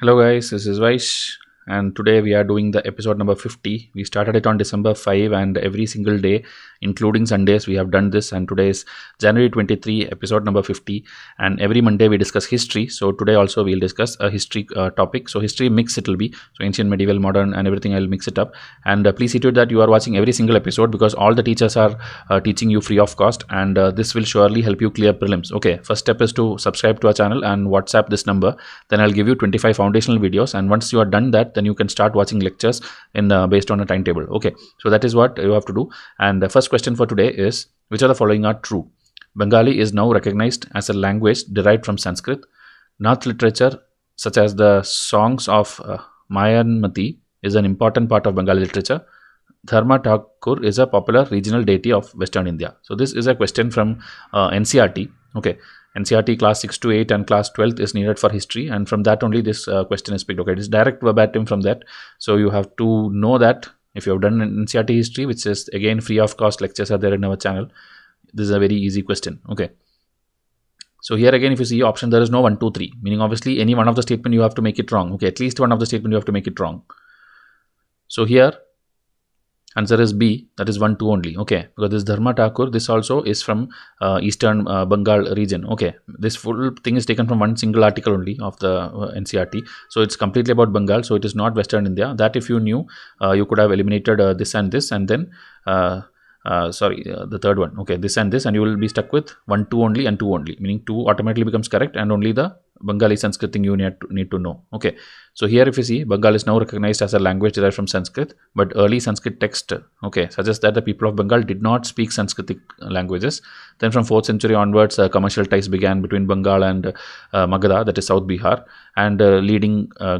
Hello guys, this is Vaish and today we are doing the episode number 50. We started it on December 5 and every single day including Sundays we have done this, and today is January 23 episode number 50, and every Monday we discuss history. So today also we'll discuss a history topic. So history mix it will be, so ancient, medieval, modern and everything. I'll mix it up, and please see to it that you are watching every single episode because all the teachers are teaching you free of cost, and this will surely help you clear prelims. Okay, first step is to subscribe to our channel and WhatsApp this number. Then I'll give you 25 foundational videos, and once you are done that, then you can start watching lectures in based on a timetable. Okay, so that is what you have to do. And the first question for today is, which of the following are true? Bengali is now recognized as a language derived from Sanskrit. Nath literature such as the songs of Mayanmati is an important part of Bengali literature. Dharma Thakur is a popular regional deity of Western India. So this is a question from NCERT. Okay, NCERT class 6 to 8 and class 12th is needed for history, and from that only this question is picked. Okay, it is direct verbatim from that. So you have to know that if you have done NCERT history, which is again free of cost, lectures are there in our channel. This is a very easy question. Okay. So here again, if you see option, there is no 1, 2, 3, meaning obviously any one of the statement you have to make it wrong. Okay, at least one of the statement you have to make it wrong. So here answer is B, that is 1, 2 only. Okay, because this Dharma Thakur, this also is from eastern Bengal region. Okay, this full thing is taken from one single article only of the NCERT. So it's completely about Bengal, so it is not Western India. That if you knew, you could have eliminated this and then the third one. Okay, this and you will be stuck with 1, 2 only and 2 only, meaning 2 automatically becomes correct and only the Bengali Sanskrit thing you need to know. Okay, so here if you see, Bengal is now recognized as a language derived from Sanskrit, but early Sanskrit text, okay, suggests that the people of Bengal did not speak Sanskritic languages. Then from 4th century onwards, commercial ties began between Bengal and Magadha, that is South Bihar, and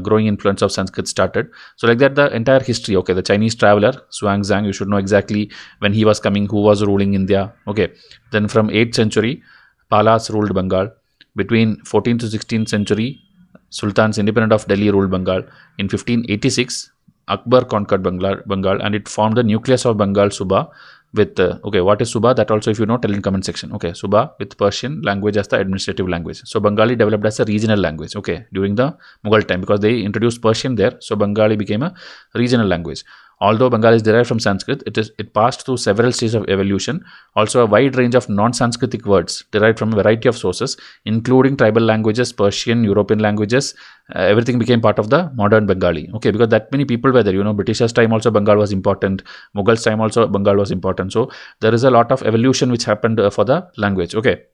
growing influence of Sanskrit started. So like that, the entire history. Okay, the Chinese traveler Xuanzang, you should know exactly when he was coming, who was ruling India. Okay, then from 8th century, Palas ruled Bengal. Between 14th to 16th century, Sultans independent of Delhi ruled Bengal. In 1586, Akbar conquered Bengal, and it formed the nucleus of Bengal Suba with, okay, what is Suba? That also if you know, tell in comment section. Okay, Suba with Persian language as the administrative language. So Bengali developed as a regional language, okay, during the Mughal time, because they introduced Persian there. So Bengali became a regional language. Although Bengali is derived from Sanskrit, it passed through several stages of evolution. Also, a wide range of non-Sanskritic words derived from a variety of sources, including tribal languages, Persian, European languages. Everything became part of the modern Bengali. Okay, because that many people were there. You know, Britishers' time also Bengal was important. Mughals' time also Bengal was important. So there is a lot of evolution which happened for the language. Okay.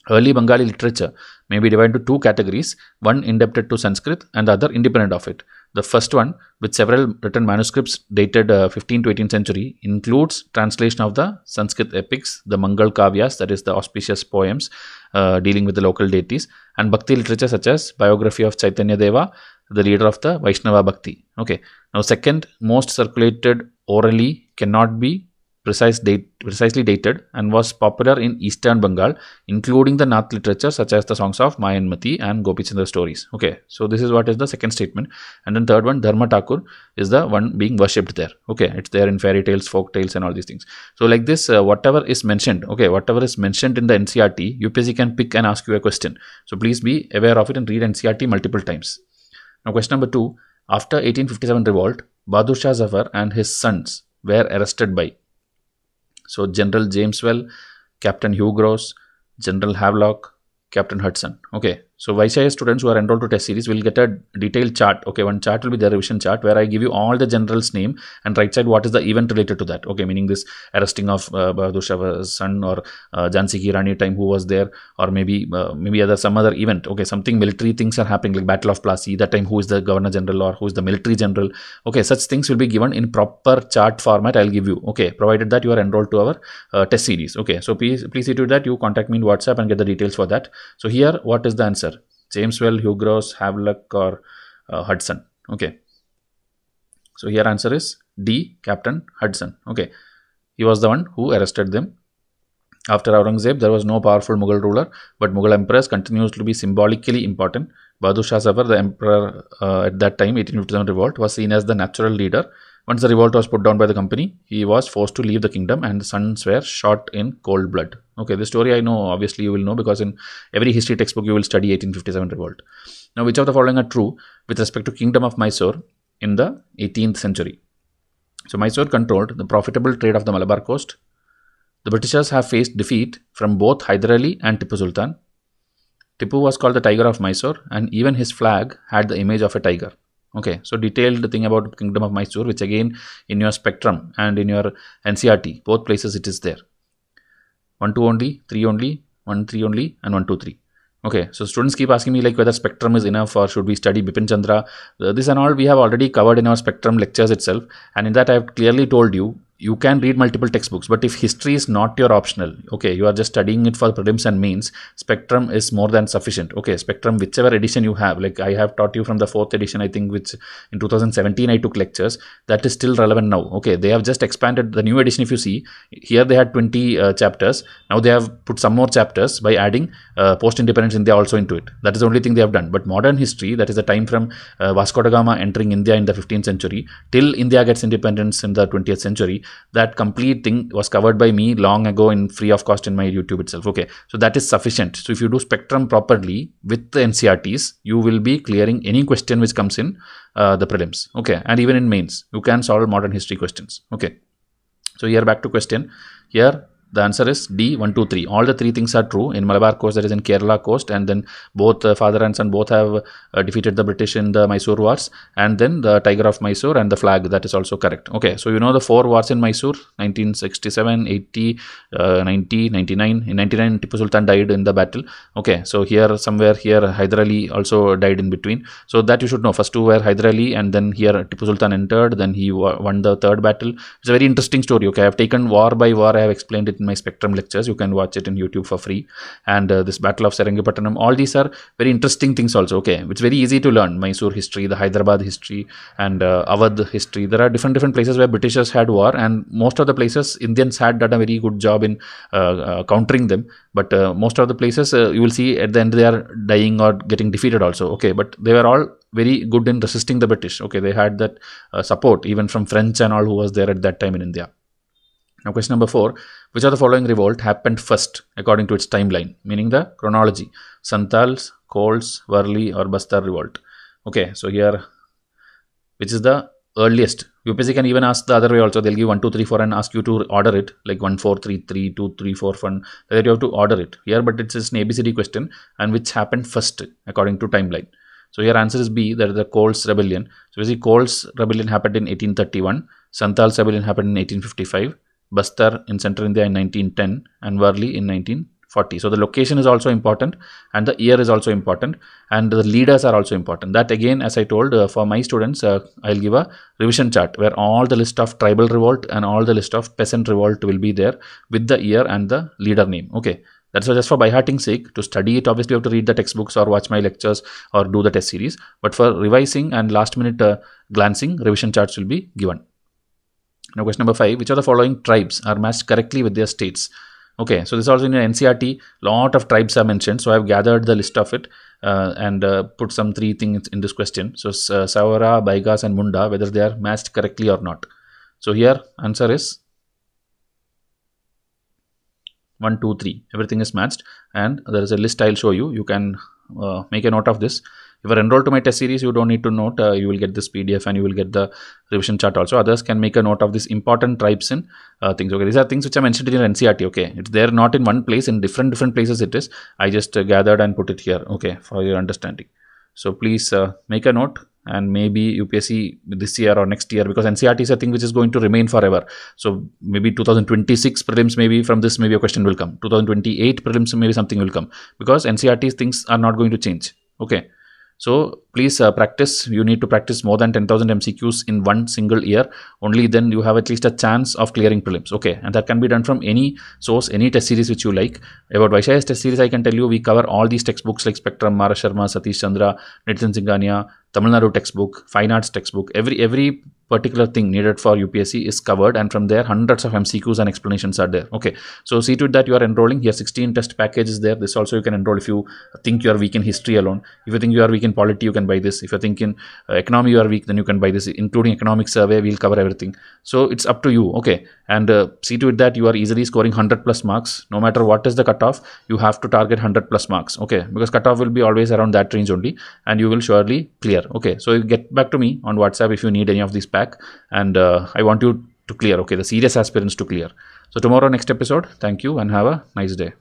Early Bengali literature may be divided into 2 categories, one indebted to Sanskrit and the other independent of it. The first one, with several written manuscripts dated 15th to 18th century, includes translation of the Sanskrit epics, the Mangal Kavyas, that is the auspicious poems dealing with the local deities, and Bhakti literature such as biography of Chaitanya Deva, the leader of the Vaishnava Bhakti. Okay. Now, second most circulated orally, cannot be precisely dated, and was popular in eastern Bengal, including the Nath literature such as the songs of Mayanmati and Gopichandra stories. Okay, so this is what is the second statement. And then third one, Dharma Thakur is the one being worshipped there. Okay, it's there in fairy tales, folk tales and all these things. So like this, whatever is mentioned, okay, whatever is mentioned in the NCERT, UPSC can pick and ask you a question. So please be aware of it and read NCERT multiple times. Now question number 2, after 1857 revolt, Bahadur Shah Zafar and his sons were arrested by, so General Jameswell, Captain Hugh Gross, General Havelock, Captain Hudson. Okay, so YCIS students who are enrolled to test series will get a detailed chart. Okay, one chart will be the revision chart where I give you all the general's name and right side what is the event related to that. Okay, meaning this arresting of Bahadur Shah's son, or Jhansi Ki Rani time who was there, or maybe some other event. Okay, something military things are happening like Battle of Plassey, that time who is the Governor General or who is the military general. Okay, such things will be given in proper chart format. I'll give you. Okay, provided that you are enrolled to our test series. Okay, so please see to that you contact me in WhatsApp and get the details for that. So here, what is the answer? Jameswell, Hugh Gross, Havelock, or Hudson. Okay. So here answer is D, Captain Hudson. Okay. He was the one who arrested them. After Aurangzeb, there was no powerful Mughal ruler, but Mughal emperors continues to be symbolically important. Bahadur Shah Zafar, the emperor at that time, 1857 revolt, was seen as the natural leader Once the revolt was put down by the company, he was forced to leave the kingdom and the sons were shot in cold blood. Okay, this story I know, obviously you will know, because in every history textbook you will study 1857 revolt. Now, which of the following are true with respect to Kingdom of Mysore in the 18th century? So, Mysore controlled the profitable trade of the Malabar coast. The Britishers have faced defeat from both Hyder Ali and Tipu Sultan. Tipu was called the Tiger of Mysore and even his flag had the image of a tiger. Okay, so detailed thing about Kingdom of Mysore, which again in your spectrum and in your NCERT, both places it is there. 1, 2 only, 3 only, 1, 3 only, and 1, 2, 3. Okay, so students keep asking me like whether spectrum is enough or should we study Bipin Chandra. This and all we have already covered in our spectrum lectures itself, and in that I have clearly told you, you can read multiple textbooks, but if history is not your optional, okay, you are just studying it for prelims and mains, spectrum is more than sufficient. Okay, spectrum, whichever edition you have, like I have taught you from the 4th edition, I think, which in 2017 I took lectures, that is still relevant now. Okay, they have just expanded the new edition. If you see here, they had 20 chapters. Now they have put some more chapters by adding post-independence India also into it. That is the only thing they have done. But modern history, that is the time from Vasco da Gama entering India in the 15th century till India gets independence in the 20th century, that complete thing was covered by me long ago in free of cost in my YouTube itself. Okay, so that is sufficient. So if you do spectrum properly with the NCERTs, you will be clearing any question which comes in the prelims. Okay, and even in mains, you can solve modern history questions. Okay, so here back to question. Here the answer is D, 1, 2, 3. All the 3 things are true. In Malabar coast, that is in Kerala coast, and then both father and son both have defeated the British in the Mysore wars, and then the Tiger of Mysore and the flag, that is also correct. Okay, so you know the 4 wars in Mysore, 1967, 80, 90, 99. In 99, Tipu Sultan died in the battle. Okay, so here somewhere here Hyder Ali also died in between. So that you should know. First 2 were Hyder Ali, and then here Tipu Sultan entered, then he won the 3rd battle. It's a very interesting story. Okay, I have taken war by war, I have explained it in my spectrum lectures. You can watch it in YouTube for free. And this battle of Seringapatanam, all these are very interesting things also. Okay, it's very easy to learn. Mysore history, the Hyderabad history, and Awadh history. There are different places where Britishers had war, and most of the places Indians had done a very good job in countering them. But most of the places you will see at the end they are dying or getting defeated also. Okay, but they were all very good in resisting the British. Okay, they had that support even from French and all who was there at that time in India. Now question number 4, which of the following revolt happened first according to its timeline, meaning the chronology? Santals, Kols, Worli or Bastar revolt. Okay, so here which is the earliest? UPSC can even ask the other way also. They'll give 1, 2, 3, 4 and ask you to order it like 1, 4, 3, 3, 2, 3, 4, 1. That you have to order it here, but it's just an ABCD question, and which happened first according to timeline. So your answer is B, that is the Kols rebellion. So you see Kols rebellion happened in 1831, Santals rebellion happened in 1855, Bastar in central India in 1910, and Worli in 1940. So the location is also important, and the year is also important, and the leaders are also important. That again, as I told, for my students, I'll give a revision chart where all the list of tribal revolt and all the list of peasant revolt will be there with the year and the leader name. Okay, that's just for by-hearting sake. To study it, obviously you have to read the textbooks or watch my lectures or do the test series. But for revising and last minute glancing, revision charts will be given. Now question number 5, which of the following tribes are matched correctly with their states? Okay, so this is also in your NCERT, lot of tribes are mentioned. So I have gathered the list of it and put some 3 things in this question. So Savara, Baigas and Munda, whether they are matched correctly or not. So here answer is 1, 2, 3. Everything is matched, and there is a list I'll show you. You can make a note of this. If you are enrolled to my test series, you don't need to note. You will get this PDF and you will get the revision chart also. Others can make a note of this important tribes in things. Okay, these are things which are mentioned in your NCERT. Okay, it's there not in one place, in different places it is. I just gathered and put it here. Okay, for your understanding. So please make a note, and maybe UPSC this year or next year, because NCERT is a thing which is going to remain forever. So maybe 2026 prelims, maybe from this maybe a question will come. 2028 prelims, maybe something will come, because NCERT things are not going to change. Okay. So please practice. You need to practice more than 10,000 MCQs in one single year. Only then you have at least a chance of clearing prelims. Okay, and that can be done from any source, any test series which you like. About Vaishya's test series, I can tell you we cover all these textbooks like Spectrum, Mara Sharma, Satish Chandra, Nitin Singhania, Tamil Nadu textbook, Fine Arts textbook. Every particular thing needed for UPSC is covered, and from there hundreds of MCQs and explanations are there. Okay, so see to it that you are enrolling. Here 16 test package is there. This also you can enroll if you think you are weak in history alone. If you think you are weak in polity, you can can buy this. If you're thinking economy you are weak, then you can buy this, including economic survey. We'll cover everything. So it's up to you. Okay, and see to it that you are easily scoring 100 plus marks. No matter what is the cutoff, you have to target 100 plus marks. Okay, because cutoff will be always around that range only, and you will surely clear. Okay, so you get back to me on WhatsApp if you need any of these pack, and I want you to clear. Okay, the serious aspirants to clear. So tomorrow, next episode. Thank you and have a nice day.